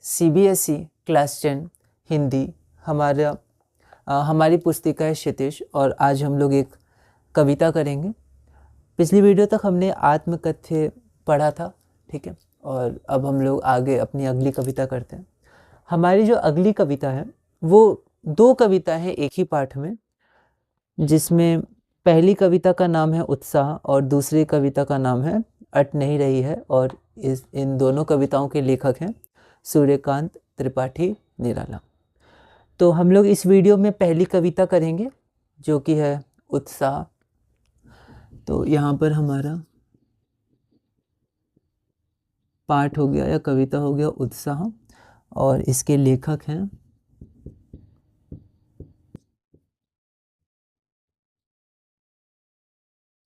CBSE class 10 Hindi हमारी पुस्तिका है क्षितिज, और आज हम लोग एक कविता करेंगे। पिछली वीडियो तक हमने आत्मकथ्य पढ़ा था, ठीक है, और अब हम लोग आगे अपनी अगली कविता करते हैं। हमारी जो अगली कविता है वो दो कविता है एक ही पाठ में, जिसमें पहली कविता का नाम है उत्साह और दूसरी कविता का नाम है अट नहीं रही है, और इन दोनों कविताओं के लेखक हैं सूर्यकांत त्रिपाठी निराला। तो हम लोग इस वीडियो में पहली कविता करेंगे जो कि है उत्साह। तो यहाँ पर हमारा पाठ हो गया या कविता हो गया उत्साह, और इसके लेखक हैं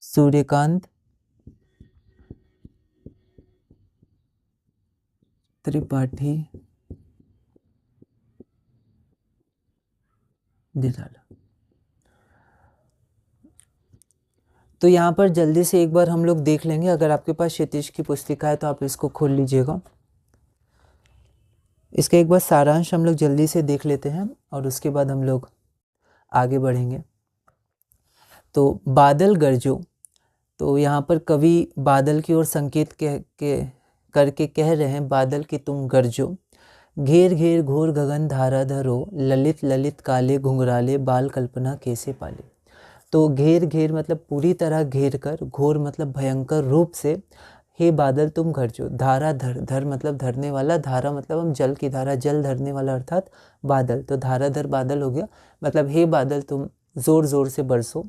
सूर्यकांत त्रिपाठी निराला। तो यहाँ पर जल्दी से एक बार हम लोग देख लेंगे। अगर आपके पास क्षितिज की पुस्तिका है तो आप इसको खोल लीजिएगा। इसका एक बार सारांश हम लोग जल्दी से देख लेते हैं और उसके बाद हम लोग आगे बढ़ेंगे। तो बादल गरजो, तो यहाँ पर कवि बादल की ओर संकेत करके कह रहे हैं बादल की तुम गरजो। घेर घेर घोर गगन धारा धरो, ललित ललित काले घुंघराले बाल कल्पना कैसे पाले। तो घेर घेर मतलब पूरी तरह घेर कर, घोर मतलब भयंकर रूप से, हे बादल तुम गरजो। धारा धर, धर मतलब धरने वाला, धारा मतलब हम जल की धारा, जल धरने वाला अर्थात बादल। तो धारा धर बादल हो गया, मतलब हे बादल तुम ज़ोर ज़ोर से बरसो।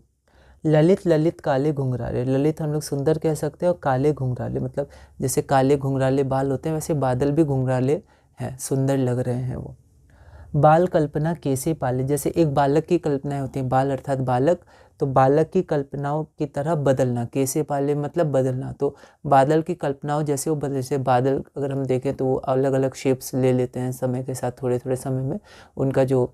ललित ललित काले घुंघराले, ललित हम लोग सुंदर कह सकते हैं, और काले घुंघराले मतलब जैसे काले घुंघराले बाल होते हैं वैसे बादल भी घुंघराले हैं, सुंदर लग रहे हैं वो। बाल कल्पना कैसे पाले, जैसे एक बालक की कल्पनाएं होती हैं, बाल अर्थात बालक, तो बालक की कल्पनाओं की तरह बदलना, कैसे पाले मतलब बदलना। तो बादल की कल्पनाओं जैसे वो बदल, जैसे बादल अगर हम देखें तो वो अलग अलग शेप्स ले लेते हैं समय के साथ, थोड़े थोड़े समय में उनका जो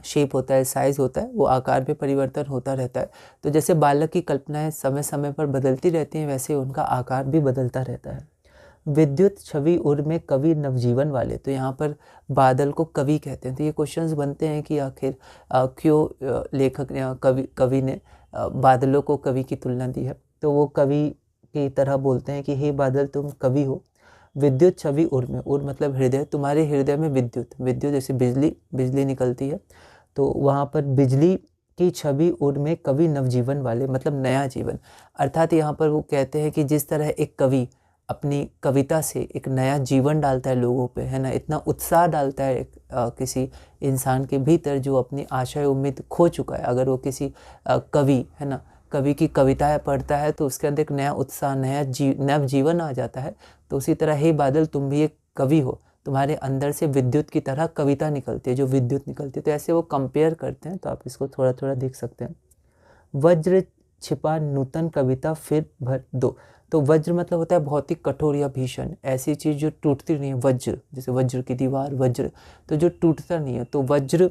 शेप होता है, साइज़ होता है, वो आकार में परिवर्तन होता रहता है। तो जैसे बालक की कल्पनाएं समय समय पर बदलती रहती हैं वैसे उनका आकार भी बदलता रहता है। विद्युत छवि उर में कवि नवजीवन वाले, तो यहाँ पर बादल को कवि कहते हैं। तो ये क्वेश्चंस बनते हैं कि आखिर क्यों लेखक ने कवि ने बादलों को कवि की तुलना दी है। तो वो कवि की तरह बोलते हैं कि हे बादल तुम कवि हो। विद्युत छवि उर में, उर मतलब हृदय, तुम्हारे हृदय में विद्युत, विद्युत जैसे बिजली निकलती है, तो वहाँ पर बिजली की छवि उर में कवि नवजीवन वाले मतलब नया जीवन। अर्थात यहाँ पर वो कहते हैं कि जिस तरह एक कवि अपनी कविता से एक नया जीवन डालता है लोगों पे, है ना, इतना उत्साह डालता है किसी इंसान के भीतर जो अपनी आशा उम्मीद खो चुका है। अगर वो किसी कवि, है ना, कवि की कविताएं पढ़ता है तो उसके अंदर एक नया उत्साह, नव जीवन आ जाता है। तो उसी तरह हे बादल तुम भी एक कवि हो, तुम्हारे अंदर से विद्युत की तरह कविता निकलती है, जो विद्युत निकलती है। तो ऐसे वो कंपेयर करते हैं, तो आप इसको थोड़ा थोड़ा देख सकते हैं। वज्र छिपा नूतन कविता फिर भर दो, तो वज्र मतलब होता है बहुत ही कठोर या भीषण, ऐसी चीज़ जो टूटती नहीं है। वज्र जैसे वज्र की दीवार, वज्र तो जो टूटता नहीं है। तो वज्र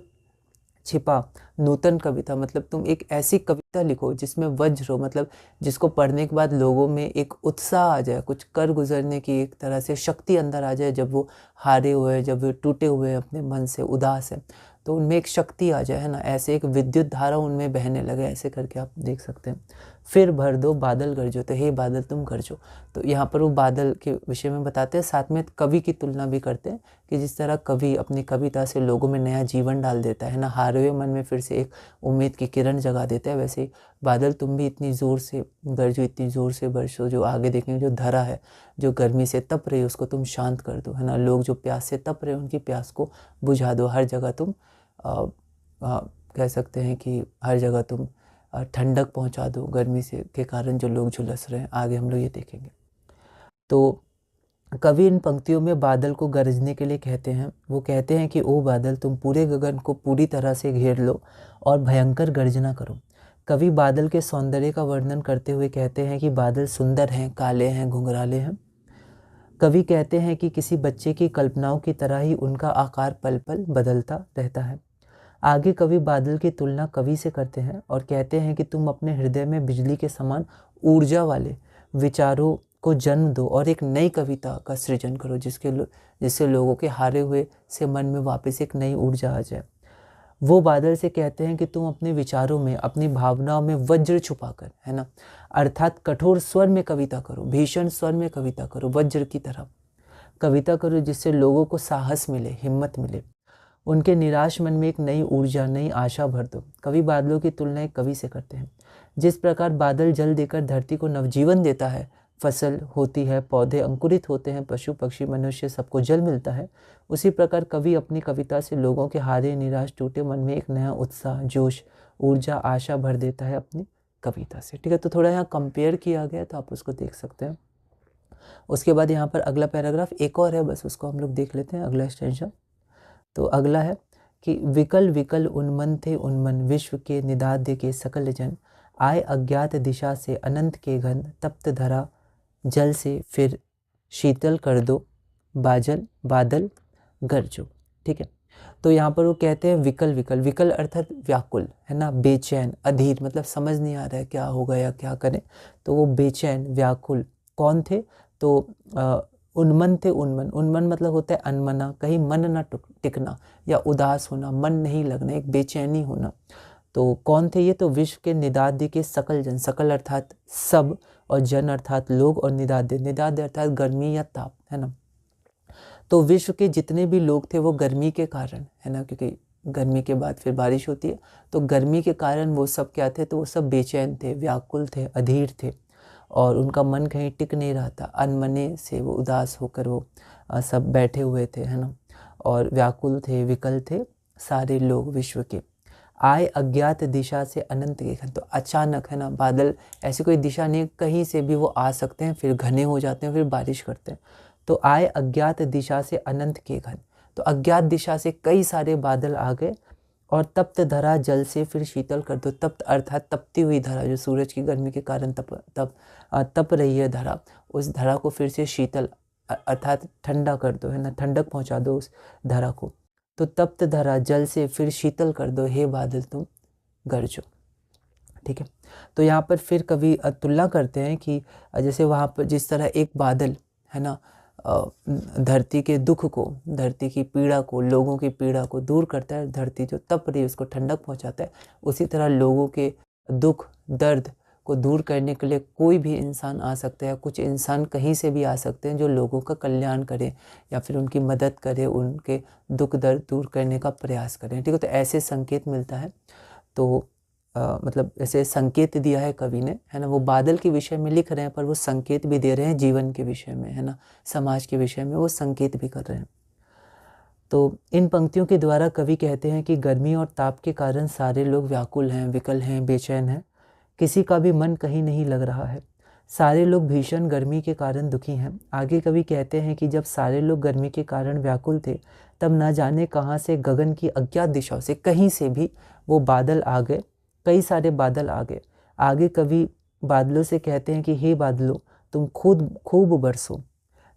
छिपा नूतन कविता मतलब तुम एक ऐसी कविता लिखो जिसमें वज्र हो, मतलब जिसको पढ़ने के बाद लोगों में एक उत्साह आ जाए, कुछ कर गुजरने की एक तरह से शक्ति अंदर आ जाए। जब वो हारे हुए, जब वो टूटे हुए अपने मन से उदास है, तो उनमें एक शक्ति आ जाए, है ना, ऐसे एक विद्युत धारा उनमें बहने लगे, ऐसे करके आप देख सकते हैं। फिर भर दो बादल गरजो, तो हे बादल तुम गरजो। तो यहाँ पर वो बादल के विषय में बताते हैं, साथ में कवि की तुलना भी करते हैं कि जिस तरह कवि अपनी कविता से लोगों में नया जीवन डाल देता है ना, हारे हुए मन में फिर से एक उम्मीद की किरण जगा देता है, वैसे ही बादल तुम भी इतनी ज़ोर से गरजो, इतनी ज़ोर से बरसो, जो आगे देखेंगे जो धरा है, जो गर्मी से तप रही है उसको तुम शांत कर दो, है ना, लोग जो प्यास से तप रहे हैं उनकी प्यास को बुझा दो। हर जगह तुम कह सकते हैं कि हर जगह तुम ठंडक पहुंचा दो गर्मी से के कारण जो लोग झुलस रहे हैं। आगे हम लोग ये देखेंगे। तो कवि इन पंक्तियों में बादल को गरजने के लिए कहते हैं। वो कहते हैं कि ओ बादल तुम पूरे गगन को पूरी तरह से घेर लो और भयंकर गर्जना करो। कवि बादल के सौंदर्य का वर्णन करते हुए कहते हैं कि बादल सुंदर हैं, काले हैं, घुंघराले हैं। कवि कहते हैं कि किसी बच्चे की कल्पनाओं की तरह ही उनका आकार पल पल बदलता रहता है। आगे कवि बादल की तुलना कवि से करते हैं और कहते हैं कि तुम अपने हृदय में बिजली के समान ऊर्जा वाले विचारों को जन्म दो और एक नई कविता का सृजन करो जिससे लोगों के हारे हुए से मन में वापस एक नई ऊर्जा आ जाए। वो बादल से कहते हैं कि तुम अपने विचारों में, अपनी भावनाओं में वज्र छुपा कर, है ना, अर्थात कठोर स्वर में कविता करो, भीषण स्वर में कविता करो, वज्र की तरह कविता करो, जिससे लोगों को साहस मिले, हिम्मत मिले, उनके निराश मन में एक नई ऊर्जा, नई आशा भर दो। कवि बादलों की तुलना एक कवि से करते हैं। जिस प्रकार बादल जल देकर धरती को नवजीवन देता है, फसल होती है, पौधे अंकुरित होते हैं, पशु पक्षी मनुष्य सबको जल मिलता है, उसी प्रकार कवि अपनी कविता से लोगों के हारे, निराश, टूटे मन में एक नया उत्साह, जोश, ऊर्जा, आशा भर देता है अपनी कविता से। ठीक है, तो थोड़ा यहाँ कंपेयर किया गया, तो आप उसको देख सकते हैं। उसके बाद यहाँ पर अगला पैराग्राफ एक और है, बस उसको हम लोग देख लेते हैं, अगला एक्सटेंशन। तो अगला है कि विकल विकल उन्मन थे उन्मन, विश्व के निदाद्य के सकल जन, आए अज्ञात दिशा से अनंत के घन, तप्त धरा जल से फिर शीतल कर दो, बादल गरजो। ठीक है, तो यहाँ पर वो कहते हैं विकल विकल, विकल अर्थात व्याकुल, है ना, बेचैन, अधीर, मतलब समझ नहीं आ रहा है क्या होगा या क्या करें, तो वो बेचैन, व्याकुल कौन थे, तो उन्मन थे उन्मन, उन्मन मतलब होता है अनमना, कहीं मन ना टिकना या उदास होना, मन नहीं लगना, एक बेचैनी होना। तो कौन थे ये, तो विश्व के निदाद्य के सकल जन, सकल अर्थात सब, और जन अर्थात लोग, और निदाद्य, निदाद्य अर्थात गर्मी या ताप, है ना। तो विश्व के जितने भी लोग थे वो गर्मी के कारण, है ना, क्योंकि गर्मी के बाद फिर बारिश होती है, तो गर्मी के कारण वो सब क्या थे, तो वो सब बेचैन थे, व्याकुल थे, अधीर थे, और उनका मन कहीं टिक नहीं रहा था, अनमने से वो उदास होकर वो सब बैठे हुए थे, है ना, और व्याकुल थे, विकल थे सारे लोग विश्व के। आए अज्ञात दिशा से अनंत के घन, तो अचानक, है ना, बादल ऐसी कोई दिशा नहीं, कहीं से भी वो आ सकते हैं, फिर घने हो जाते हैं, फिर बारिश करते हैं। तो आए अज्ञात दिशा से अनंत के घन, तो अज्ञात दिशा से कई सारे बादल आ गए, और तप्त धरा जल से फिर शीतल कर दो। तप्त अर्थात तपती हुई धरा, जो सूरज की गर्मी के कारण तप रही है धरा, उस धरा को फिर से शीतल अर्थात ठंडा कर दो, है ना, ठंडक पहुंचा दो उस धरा को। तो तप्त धरा जल से फिर शीतल कर दो, हे बादल तुम गरजो। ठीक है, तो यहाँ पर फिर कवि तुलना करते हैं कि जैसे वहाँ पर जिस तरह एक बादल, है ना, धरती के दुख को, धरती की पीड़ा को, लोगों की पीड़ा को दूर करता है, धरती जो तप रही है उसको ठंडक पहुँचाता है, उसी तरह लोगों के दुख दर्द को दूर करने के लिए कोई भी इंसान आ सकता है, कुछ इंसान कहीं से भी आ सकते हैं जो लोगों का कल्याण करे या फिर उनकी मदद करे, उनके दुख दर्द दूर करने का प्रयास करें। ठीक है, तो ऐसे संकेत मिलता है। तो मतलब ऐसे संकेत दिया है कवि ने, है ना, वो बादल के विषय में लिख रहे हैं, पर वो संकेत भी दे रहे हैं जीवन के विषय में, है ना, समाज के विषय में वो संकेत भी कर रहे हैं। तो इन पंक्तियों के द्वारा कवि कहते हैं कि गर्मी और ताप के कारण सारे लोग व्याकुल हैं, विकल हैं, बेचैन हैं, किसी का भी मन कहीं नहीं लग रहा है, सारे लोग भीषण गर्मी के कारण दुखी हैं। आगे कवि कहते हैं कि जब सारे लोग गर्मी के कारण व्याकुल थे, तब न जाने कहाँ से गगन की अज्ञात दिशाओं से, कहीं से भी वो बादल आ गए, कई सारे बादल आ गए। आगे कवि बादलों से कहते हैं कि हे बादलों, तुम खूब बरसो,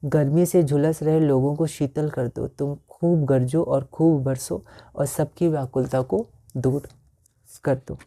गर्मी से झुलस रहे लोगों को शीतल कर दो, तुम खूब गरजो और खूब बरसो, और सबकी व्याकुलता को दूर कर दो।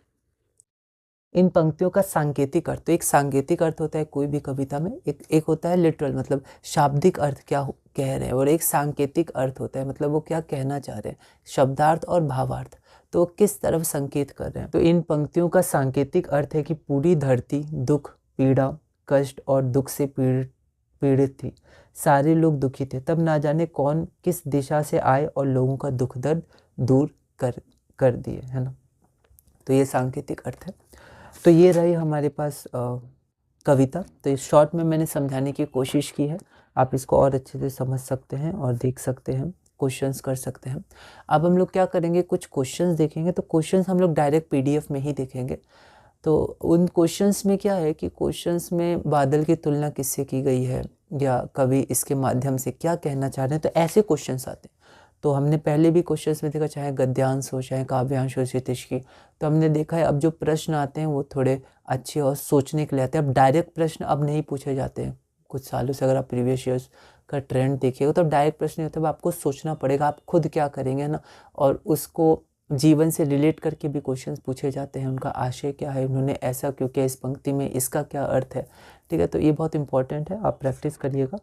इन पंक्तियों का सांकेतिक अर्थ, तो एक सांकेतिक अर्थ होता है कोई भी कविता में, एक होता है लिटरल, मतलब शाब्दिक अर्थ क्या कह रहे हैं, और एक सांकेतिक अर्थ होता है, मतलब वो क्या कहना चाह रहे हैं, शब्दार्थ और भावार्थ, तो किस तरफ संकेत कर रहे हैं। तो इन पंक्तियों का सांकेतिक अर्थ है कि पूरी धरती दुख, पीड़ा, कष्ट और दुख से पीड़ित थी, सारे लोग दुखी थे, तब ना जाने कौन किस दिशा से आए और लोगों का दुख दर्द दूर कर दिए, है ना। तो ये सांकेतिक अर्थ है। तो ये रही हमारे पास कविता। तो इस शॉर्ट में मैंने समझाने की कोशिश की है, आप इसको और अच्छे से समझ सकते हैं और देख सकते हैं, क्वेश्चंस कर सकते हैं। अब हम लोग क्या करेंगे, कुछ क्वेश्चंस देखेंगे। तो क्वेश्चंस हम लोग डायरेक्ट पीडीएफ में ही देखेंगे। तो उन क्वेश्चंस में क्या है कि क्वेश्चंस में बादल की तुलना किससे की गई है, या कवि इसके माध्यम से क्या कहना चाह रहे हैं, तो ऐसे क्वेश्चंस आते हैं। तो हमने पहले भी क्वेश्चंस में देखा, चाहे गद्यांश हो चाहे काव्यांश हो क्षितिज की, तो हमने देखा है अब जो प्रश्न आते हैं वो थोड़े अच्छे और सोचने के लिए आते हैं। अब डायरेक्ट प्रश्न अब नहीं पूछे जाते हैं। कुछ सालों से अगर आप प्रीवियस ईयर्स का ट्रेंड देखिएगा तो डायरेक्ट प्रश्न होता है, आपको सोचना पड़ेगा आप खुद क्या करेंगे ना, और उसको जीवन से रिलेट करके भी क्वेश्चंस पूछे जाते हैं। उनका आशय क्या है, उन्होंने ऐसा क्यों किया, इस पंक्ति में इसका क्या अर्थ है, ठीक है। तो ये बहुत इंपॉर्टेंट है, आप प्रैक्टिस करिएगा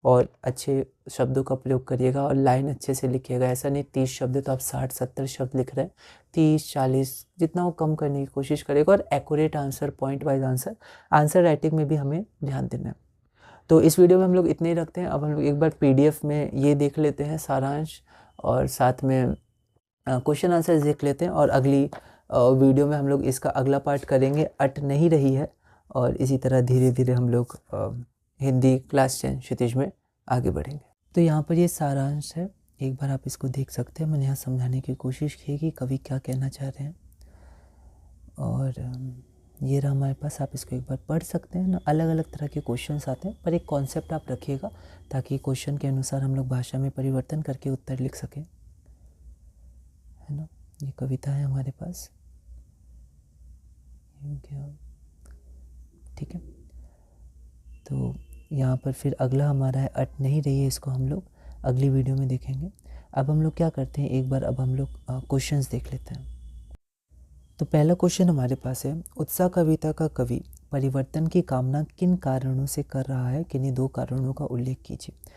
और अच्छे शब्दों का प्रयोग करिएगा और लाइन अच्छे से लिखिएगा। ऐसा नहीं 30 शब्द है तो आप 60-70 शब्द लिख रहे हैं, 30-40 जितना वो कम करने की कोशिश करिएगा। और accurate answer, point wise answer writing में भी हमें ध्यान देना है। तो इस वीडियो में हम लोग इतने ही रखते हैं। अब हम लोग एक बार PDF में ये देख लेते हैं सारांश, और साथ में क्वेश्चन आंसर देख लेते हैं, और अगली वीडियो में हम लोग इसका अगला पार्ट करेंगे, अट नहीं रही है। और इसी तरह धीरे धीरे हम लोग हिंदी क्लास 10 क्षितिज में आगे बढ़ेंगे। तो यहाँ पर ये सारांश है, एक बार आप इसको देख सकते हैं। मैंने यहाँ समझाने की कोशिश की कि कवि क्या कहना चाह रहे हैं, और ये रहा हमारे पास, आप इसको एक बार पढ़ सकते हैं ना। अलग अलग तरह के क्वेश्चंस आते हैं, पर एक कॉन्सेप्ट आप रखिएगा ताकि क्वेश्चन के अनुसार हम लोग भाषा में परिवर्तन करके उत्तर लिख सकें, है ना। ये कविता है हमारे पास, ठीक है। तो यहाँ पर फिर अगला हमारा है अट नहीं रही है, इसको हम लोग अगली वीडियो में देखेंगे। अब हम लोग क्या करते हैं, एक बार अब हम लोग क्वेश्चंस देख लेते हैं। तो पहला क्वेश्चन हमारे पास है, उत्साह कविता का कवि परिवर्तन की कामना किन कारणों से कर रहा है, किन्हीं 2 कारणों का उल्लेख कीजिए।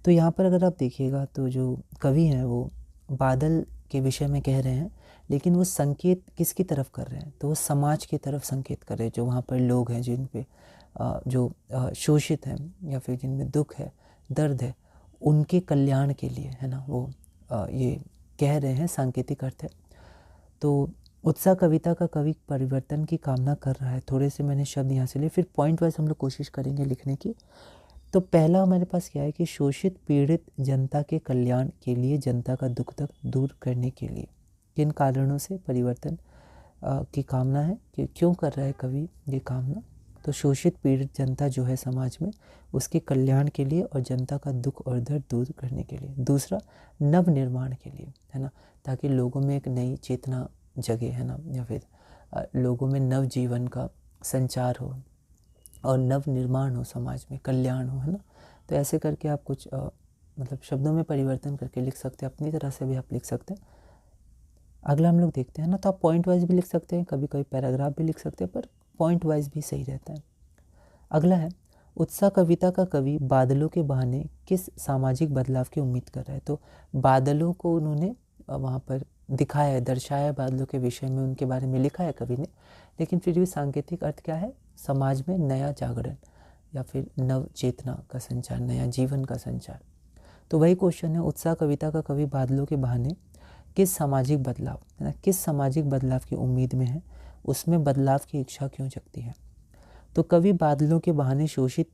तो यहाँ पर अगर आप देखिएगा तो जो कवि हैं वो बादल के विषय में कह रहे हैं, लेकिन वो संकेत किसकी तरफ कर रहे हैं, तो वो समाज की तरफ संकेत कर रहे हैं। जो वहाँ पर लोग हैं जिन पे जो शोषित हैं या फिर जिनमें दुख है, दर्द है, उनके कल्याण के लिए, है ना, वो ये कह रहे हैं, सांकेतिक अर्थ है। तो उत्साह कविता का कवि परिवर्तन की कामना कर रहा है। थोड़े से मैंने शब्द यहाँ से लिए, फिर पॉइंट वाइज हम लोग कोशिश करेंगे लिखने की। तो पहला हमारे पास क्या है कि शोषित पीड़ित जनता के कल्याण के लिए, जनता का दुख तक दूर करने के लिए किन कारणों से परिवर्तन की कामना है, कि क्यों कर रहा है कवि ये कामना। तो शोषित पीड़ित जनता जो है समाज में, उसके कल्याण के लिए और जनता का दुख और दर्द दूर करने के लिए। दूसरा, नव निर्माण के लिए, है ना, ताकि लोगों में एक नई चेतना जगे, है ना, या फिर लोगों में नव जीवन का संचार हो और नव निर्माण हो, समाज में कल्याण हो, है ना। तो ऐसे करके आप कुछ मतलब शब्दों में परिवर्तन करके लिख सकते हैं, अपनी तरह से भी आप लिख सकते हैं। अगला हम लोग देखते हैं ना, तो आप पॉइंट वाइज भी लिख सकते हैं, कभी कभी पैराग्राफ भी लिख सकते हैं, पर पॉइंट वाइज भी सही रहता है। अगला है, उत्साह कविता का कवि बादलों के बहाने किस सामाजिक बदलाव की उम्मीद कर रहा है। तो बादलों को उन्होंने वहाँ पर दिखाया है, दर्शाया है, बादलों के विषय में उनके बारे में लिखा है कवि ने, लेकिन फिर भी सांकेतिक अर्थ क्या है, समाज में नया जागरण या फिर नव चेतना का संचार, नया जीवन का संचार। तो वही क्वेश्चन है, उत्साह कविता का कवि बादलों के बहाने किस सामाजिक बदलाव, है ना, किस सामाजिक बदलाव की उम्मीद में है, उसमें बदलाव की इच्छा क्यों जगती है। तो कवि बादलों के बहाने शोषित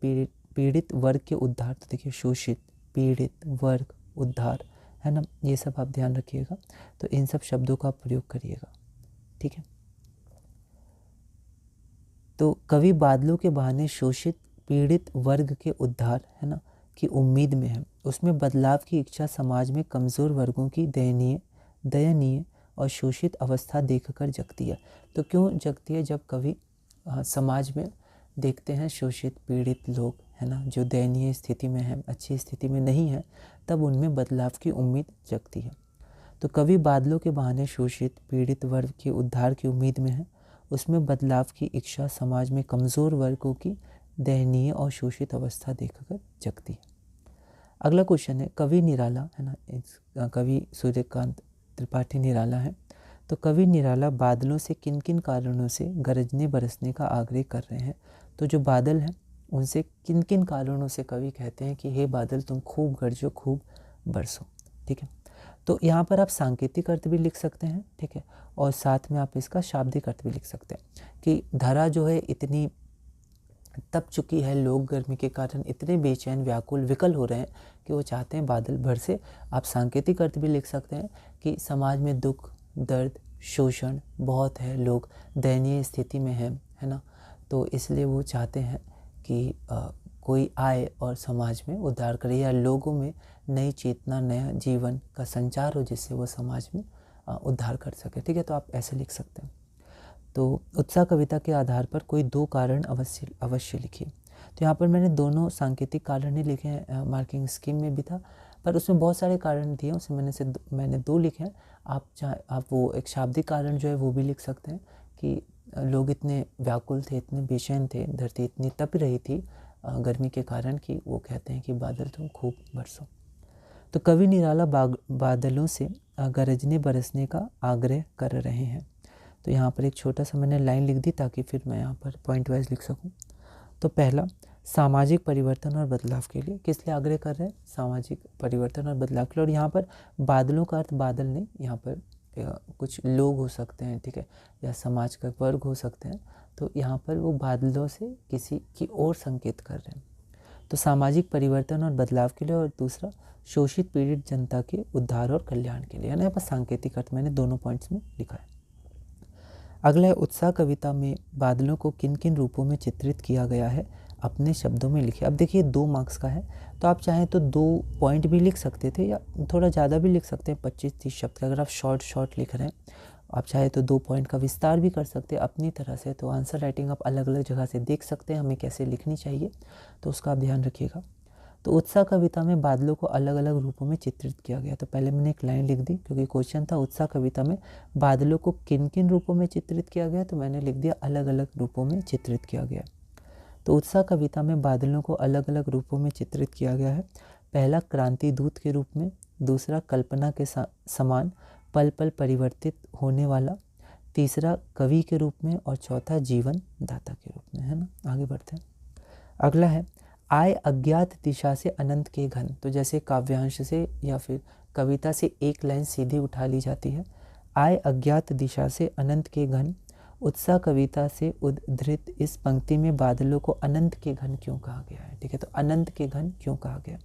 पीड़ित वर्ग के उद्धार, तो देखिए शोषित पीड़ित वर्ग उद्धार, है ना, ये सब आप ध्यान रखिएगा। तो इन सब शब्दों का प्रयोग करिएगा, ठीक है। तो कवि बादलों के बहाने शोषित पीड़ित वर्ग के उद्धार, है ना, की उम्मीद में है, उसमें बदलाव की इच्छा समाज में कमज़ोर वर्गों की दयनीय और शोषित अवस्था देखकर जगती है। तो क्यों जगती है, जब कवि समाज में देखते हैं शोषित पीड़ित लोग, है ना, जो दयनीय स्थिति में है, अच्छी स्थिति में नहीं है, तब उनमें बदलाव की उम्मीद जगती है। तो कवि बादलों के बहाने शोषित पीड़ित वर्ग के उद्धार की उम्मीद में है, उसमें बदलाव की इच्छा समाज में कमज़ोर वर्गों की दयनीय और शोषित अवस्था देखकर जगती है। अगला क्वेश्चन है, कवि निराला, है ना, कवि सूर्यकांत त्रिपाठी निराला है। तो कवि निराला बादलों से किन किन कारणों से गरजने बरसने का आग्रह कर रहे हैं। तो जो बादल हैं उनसे किन किन कारणों से कवि कहते हैं कि हे बादल तुम खूब गरजो, खूब बरसो, ठीक है। तो यहाँ पर आप सांकेतिक अर्थ भी लिख सकते हैं, ठीक है, और साथ में आप इसका शाब्दिक अर्थ भी लिख सकते हैं कि धरा जो है इतनी तप चुकी है, लोग गर्मी के कारण इतने बेचैन, व्याकुल, विकल हो रहे हैं कि वो चाहते हैं बादल बरसे। आप सांकेतिक अर्थ भी लिख सकते हैं कि समाज में दुख, दर्द, शोषण बहुत है, लोग दयनीय स्थिति में हैं, है ना, तो इसलिए वो चाहते हैं कि कोई आए और समाज में उद्धार करे, या लोगों में नई चेतना, नया जीवन का संचार हो, जिससे वो समाज में उद्धार कर सके, ठीक है। तो आप ऐसे लिख सकते हैं। तो उत्साह कविता के आधार पर कोई 2 कारण अवश्य लिखिए। तो यहाँ पर मैंने दोनों सांकेतिक कारण ही लिखे हैं, मार्किंग स्कीम में भी था, पर उसमें बहुत सारे कारण दिए, उसमें मैंने 2 लिखे हैं। आप वो एक शाब्दिक कारण जो है वो भी लिख सकते हैं कि लोग इतने व्याकुल थे, इतने बेचैन थे, धरती इतनी तप रही थी गर्मी के कारण कि वो कहते हैं कि बादल तुम खूब बरसो। तो कवि निराला बादलों से गरजने बरसने का आग्रह कर रहे हैं। तो यहाँ पर एक छोटा सा मैंने लाइन लिख दी ताकि फिर मैं यहाँ पर पॉइंट वाइज लिख सकूँ। तो पहला, सामाजिक परिवर्तन और बदलाव के लिए। किस लिए आग्रह कर रहे हैं? सामाजिक परिवर्तन और बदलाव के लिए। और यहाँ पर बादलों का अर्थ बादल नहीं, यहाँ पर कुछ लोग हो सकते हैं, ठीक है, या समाज का वर्ग हो सकते हैं। तो यहाँ पर वो बादलों से किसी की ओर संकेत कर रहे हैं। तो सामाजिक परिवर्तन और बदलाव के लिए, और दूसरा शोषित पीड़ित जनता के उद्धार और कल्याण के लिए, है ना। यहाँ पर सांकेतिक अर्थ मैंने दोनों पॉइंट्स में लिखा है। अगला है, उत्साह कविता में बादलों को किन किन रूपों में चित्रित किया गया है, अपने शब्दों में लिखिए। अब देखिए 2 मार्क्स का है, तो आप चाहें तो 2 पॉइंट भी लिख सकते थे या थोड़ा ज़्यादा भी लिख सकते हैं, 25-30 शब्द का। अगर आप शॉर्ट लिख रहे हैं, आप चाहे तो 2 पॉइंट का विस्तार भी कर सकते हैं अपनी तरह से। तो आंसर राइटिंग आप अलग अलग जगह से देख सकते हैं, हमें कैसे लिखनी चाहिए, तो उसका आप ध्यान रखिएगा। तो उत्साह कविता में बादलों को अलग अलग रूपों में चित्रित किया गया। तो पहले मैंने एक लाइन लिख दी क्योंकि क्वेश्चन था उत्साह कविता में बादलों को किन किन रूपों में चित्रित किया गया, तो मैंने लिख दिया अलग अलग रूपों में चित्रित किया गया। तो उत्साह कविता में बादलों को अलग अलग रूपों में चित्रित किया गया है। पहला, क्रांति दूत के रूप में, दूसरा कल्पना के समान पल पल परिवर्तित होने वाला, तीसरा कवि के रूप में, और चौथा जीवन दाता के रूप में, है ना। आगे बढ़ते हैं। अगला है, आए अज्ञात दिशा से अनंत के घन। तो जैसे काव्यांश से या फिर कविता से एक लाइन सीधी उठा ली जाती है, आए अज्ञात दिशा से अनंत के घन। उत्साह कविता से उद्धृत इस पंक्ति में बादलों को अनंत के घन क्यों कहा गया है, ठीक है। तो अनंत के घन क्यों कहा गया।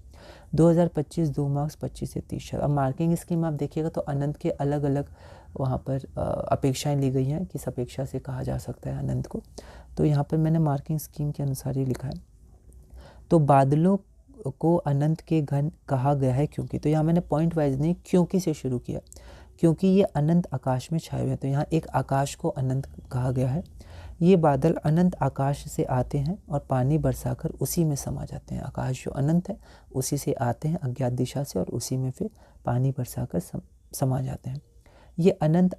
2025 2 मार्क्स 25 से 30। अब मार्किंग स्कीम आप देखिएगा तो अनंत के अलग अलग वहाँ पर अपेक्षाएं ली गई हैं, किस अपेक्षा से कहा जा सकता है अनंत को। तो यहाँ पर मैंने मार्किंग स्कीम के अनुसार ही लिखा है। तो बादलों को अनंत के घन कहा गया है क्योंकि, तो यहाँ मैंने पॉइंट वाइज नहीं क्योंकि से शुरू किया, क्योंकि ये अनंत आकाश में छाए हुए हैं। तो यहाँ एक आकाश को अनंत कहा गया है। ये बादल अनंत आकाश से आते हैं और पानी बरसाकर उसी में समा जाते हैं। आकाश जो अनंत है उसी से आते हैं अज्ञात दिशा से और उसी में फिर पानी बरसाकर समा जाते हैं। ये अनंत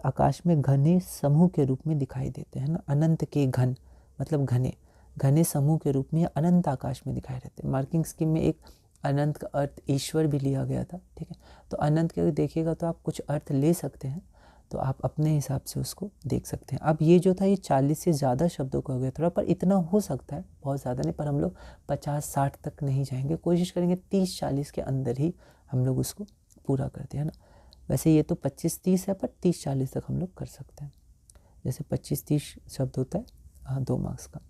आकाश में घने समूह के रूप में दिखाई देते हैं ना। अनंत के घन मतलब घने समूह के रूप में अनंत आकाश में दिखाई देते हैं। मार्किंग स्कीम में एक अनंत का अर्थ ईश्वर भी लिया गया था, ठीक है। तो अनंत के देखिएगा तो आप कुछ अर्थ ले सकते हैं, तो आप अपने हिसाब से उसको देख सकते हैं। अब ये जो था ये 40 से ज़्यादा शब्दों का हो गया थोड़ा, पर इतना हो सकता है, बहुत ज़्यादा नहीं, पर हम लोग 50-60 तक नहीं जाएंगे, कोशिश करेंगे 30-40 के अंदर ही हम लोग उसको पूरा करते हैं ना। वैसे ये तो 25-30 है, पर 30-40 तक हम लोग कर सकते हैं। जैसे 25-30 शब्द होता है 2 मार्क्स का।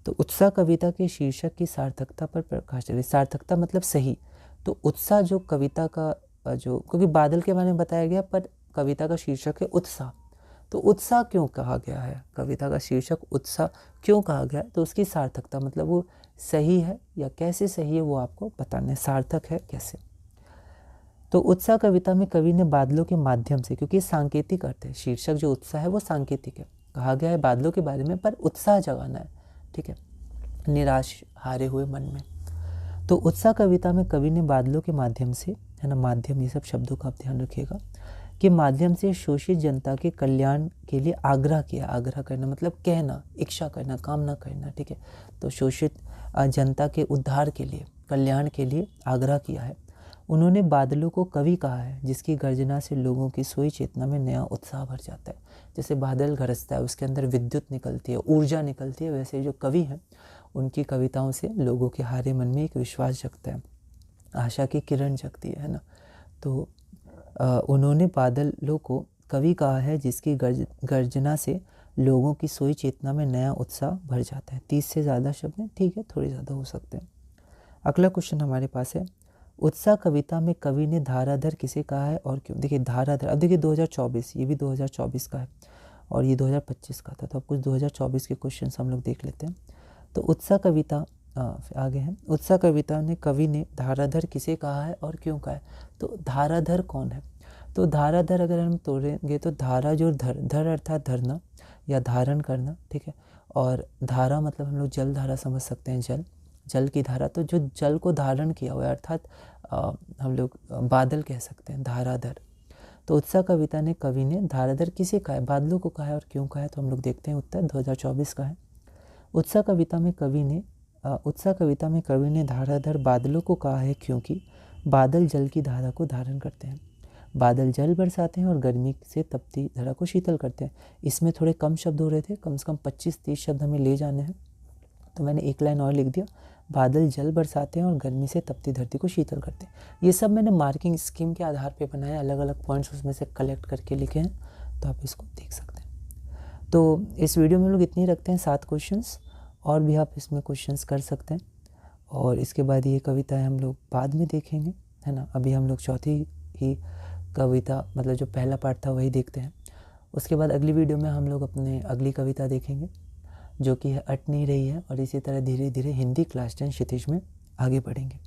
तो उत्साह कविता के शीर्षक की सार्थकता पर प्रकाश डाले। सार्थकता मतलब सही। तो उत्साह जो कविता का जो, क्योंकि बादल के बारे में बताया गया पर कविता का शीर्षक है उत्साह, तो उत्साह क्यों कहा गया है, कविता का शीर्षक उत्साह क्यों कहा गया है, तो उसकी सार्थकता मतलब वो सही है या कैसे सही है वो आपको बताना है, सार्थक है कैसे। तो उत्साह कविता में कवि ने बादलों के माध्यम से, क्योंकि सांकेतिक अर्थ है, शीर्षक जो उत्साह है वो सांकेतिक है, कहा गया है बादलों के बारे में पर उत्साह जगाना है, ठीक है, निराश हारे हुए मन में। तो उत्साह कविता में कवि ने बादलों के माध्यम से, है ना, माध्यम ये सब शब्दों का आप ध्यान रखिएगा, के माध्यम से शोषित जनता के कल्याण के लिए आग्रह किया। आग्रह करना मतलब कहना, इच्छा करना, कामना करना, ठीक है। तो शोषित जनता के उद्धार के लिए, कल्याण के लिए आग्रह किया है। उन्होंने बादलों को कवि कहा है जिसकी गर्जना से लोगों की सोई चेतना में नया उत्साह भर जाता है। जैसे बादल गरजता है उसके अंदर विद्युत निकलती है, ऊर्जा निकलती है, वैसे जो कवि हैं उनकी कविताओं से लोगों के हारे मन में एक विश्वास जगता है, आशा की किरण जगती है ना। तो उन्होंने बादलों को कवि कहा है जिसकी गर्जना से लोगों की सोई चेतना में नया उत्साह भर जाता है। 30 से ज़्यादा शब्द हैं, ठीक है, थोड़े ज़्यादा हो सकते हैं। अगला क्वेश्चन हमारे पास है, उत्साह कविता में कवि ने धाराधर किसे कहा है और क्यों। देखिए धाराधर, अब देखिए 2024, ये भी 2024 का है और ये 2025 का था, तो अब कुछ 2024 के क्वेश्चन हम लोग देख लेते हैं। तो उत्साह कविता आगे है, उत्साह कविता ने कवि ने धाराधर किसे कहा है और क्यों कहा है। तो धाराधर कौन है, तो धाराधर अगर हम तोड़ेंगे तो धारा जो धर अर्थात धरना या धारण करना, ठीक है, और धारा मतलब हम लोग जल धारा समझ सकते हैं, जल की धारा, तो जो जल को धारण किया हुआ है अर्थात हम लोग बादल कह सकते हैं, धाराधर। तो उत्साह कविता ने कवि ने धाराधर किसे कहा है, बादलों को कहा है और क्यों कहा है, तो हम लोग देखते हैं उत्तर 2024 का है। उत्साह कविता में कवि ने धाराधर बादलों को कहा है क्योंकि बादल जल की धारा को धारण करते हैं। बादल जल बरसाते हैं और गर्मी से तपती धरा को शीतल करते हैं। इसमें थोड़े कम शब्द हो रहे थे, कम से कम 25-30 शब्द हमें ले जाने हैं, तो मैंने एक लाइन और लिख दिया, बादल जल बरसाते हैं और गर्मी से तपती धरती को शीतल करते हैं। ये सब मैंने मार्किंग स्कीम के आधार पे बनाया, अलग अलग पॉइंट्स उसमें से कलेक्ट करके लिखे हैं, तो आप इसको देख सकते हैं। तो इस वीडियो में हम लोग इतनी रखते हैं 7 क्वेश्चंस, और भी आप इसमें क्वेश्चंस कर सकते हैं, और इसके बाद ये कविताएं हम लोग बाद में देखेंगे, है ना। अभी हम लोग चौथी ही कविता, मतलब जो पहला पार्ट था वही देखते हैं। उसके बाद अगली वीडियो में हम लोग अपने अगली कविता देखेंगे जो कि अट नहीं रही है, और इसी तरह धीरे धीरे हिंदी क्लास 10 क्षितिज में आगे बढ़ेंगे।